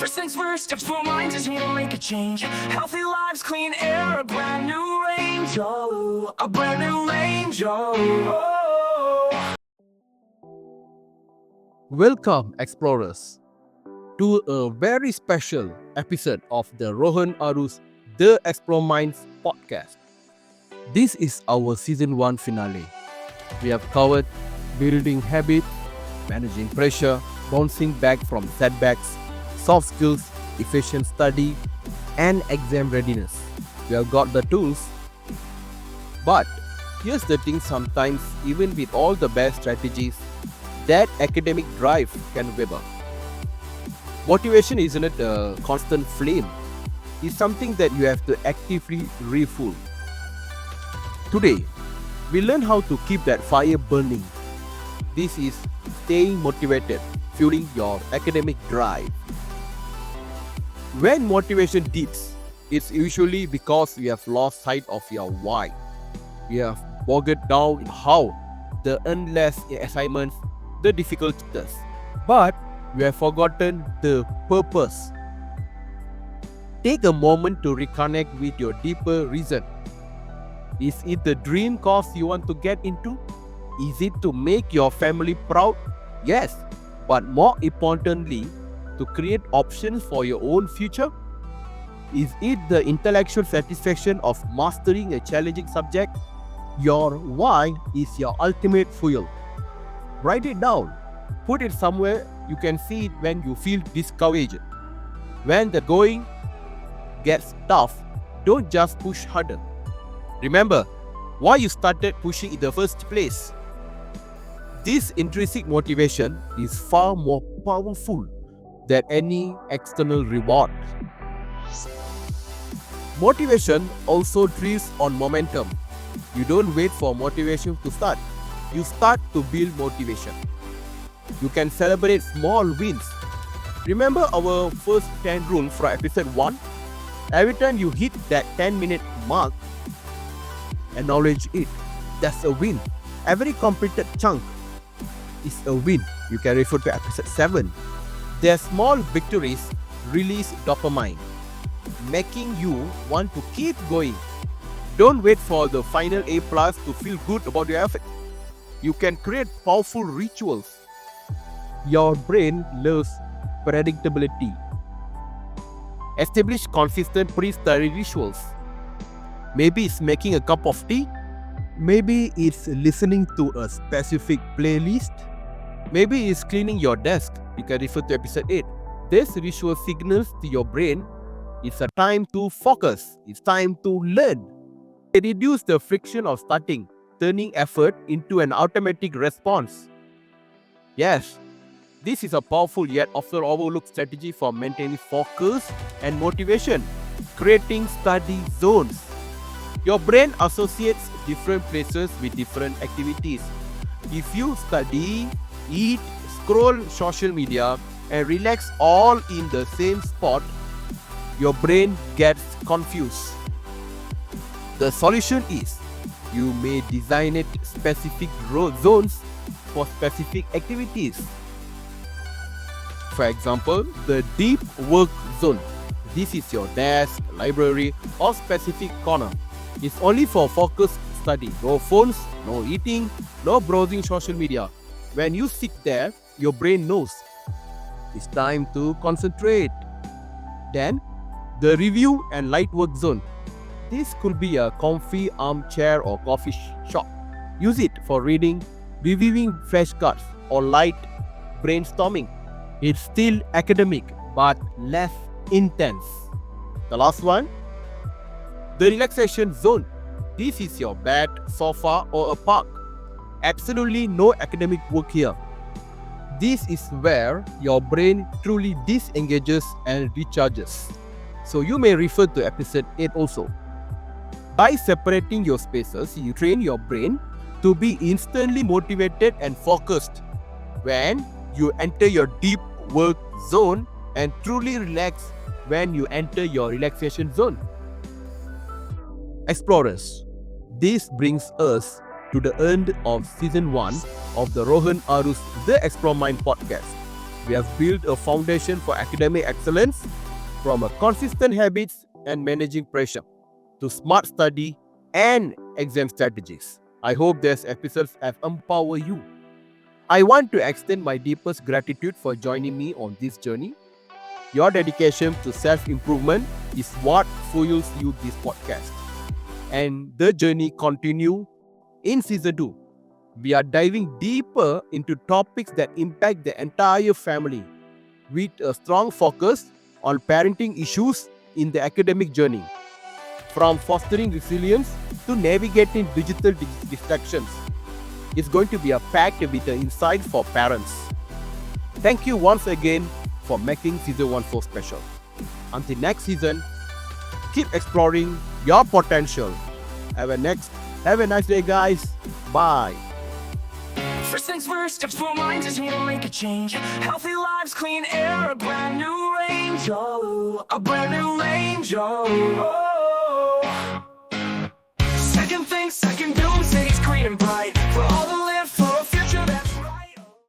First things first, Xplore Mindz is here to make a change. Healthy lives, clean air, a brand new range, oh, a brand new range, oh. Welcome, explorers, to a very special episode of the Rohan Aru's The Xplore Mindz podcast. This is our season 1 finale. We have covered building habit, managing pressure, bouncing back from setbacks, soft skills, efficient study, and exam readiness. We have got the tools. But here's the thing, sometimes even with all the best strategies, that academic drive can waver. Motivation isn't a constant flame. It's something that you have to actively refuel. Today, we learn how to keep that fire burning. This is staying motivated, fueling your academic drive. When motivation dips, it's usually because we have lost sight of your why. We have bogged down in how, the endless assignments, the difficult tests, but we have forgotten the purpose. Take a moment to reconnect with your deeper reason. Is it the dream course you want to get into? Is it to make your family proud? Yes, but more importantly, to create options for your own future? Is it the intellectual satisfaction of mastering a challenging subject? Your why is your ultimate fuel. Write it down. Put it somewhere you can see it when you feel discouraged. When the going gets tough, don't just push harder. Remember why you started pushing in the first place. This intrinsic motivation is far more powerful than any external reward. Motivation also thrives on momentum. You don't wait for motivation to start. You start to build motivation. You can celebrate small wins. Remember our first 10 rules from episode 1? Every time you hit that 10-minute mark, acknowledge it. That's a win. Every completed chunk is a win. You can refer to episode 7. Their small victories release dopamine, making you want to keep going. Don't wait for the final A+ to feel good about your effort. You can create powerful rituals. Your brain loves predictability. Establish consistent pre-study rituals. Maybe it's making a cup of tea. Maybe it's listening to a specific playlist. Maybe it's cleaning your desk. You can refer to episode 8. This ritual signals to your brain it's a time to focus. It's time to learn. They reduce the friction of starting, turning effort into an automatic response. Yes, this is a powerful yet often overlooked strategy for maintaining focus and motivation, creating study zones. Your brain associates different places with different activities. If you study, eat, scroll social media, and relax all in the same spot, your brain gets confused. The solution is, you may design it specific zones for specific activities. For example, the deep work zone. This is your desk, library, or specific corner. It's only for focused study. No phones, no eating, no browsing social media. When you sit there, your brain knows it's time to concentrate. Then, the review and light work zone. This could be a comfy armchair or coffee shop. Use it for reading, reviewing flashcards, or light brainstorming. It's still academic, but less intense. The last one, the relaxation zone. This is your bed, sofa, or a park. Absolutely no academic work here. This is where your brain truly disengages and recharges. So you may refer to episode 8 also. By separating your spaces, you train your brain to be instantly motivated and focused when you enter your deep work zone and truly relax when you enter your relaxation zone. Explorers, this brings us to the end of season 1 of the Rohan Aru's The Xplore Mindz podcast. We have built a foundation for academic excellence from a consistent habits and managing pressure to smart study and exam strategies. I hope these episodes have empowered you. I want to extend my deepest gratitude for joining me on this journey. Your dedication to self-improvement is what fuels you this podcast. And the journey continues in season 2. We are diving deeper into topics that impact the entire family with a strong focus on parenting issues in the academic journey, from fostering resilience to navigating digital distractions. It's going to be a packed with the insight for parents. Thank you once again for making season 1 so special. Until next season, keep exploring your potential. Have a nice day, guys. Bye. First things first, Xplore Mindz is here to make a change. Healthy lives, clean air, a brand new range. Oh, a brand new range. Oh. Second thing, second doom, cities green and bright.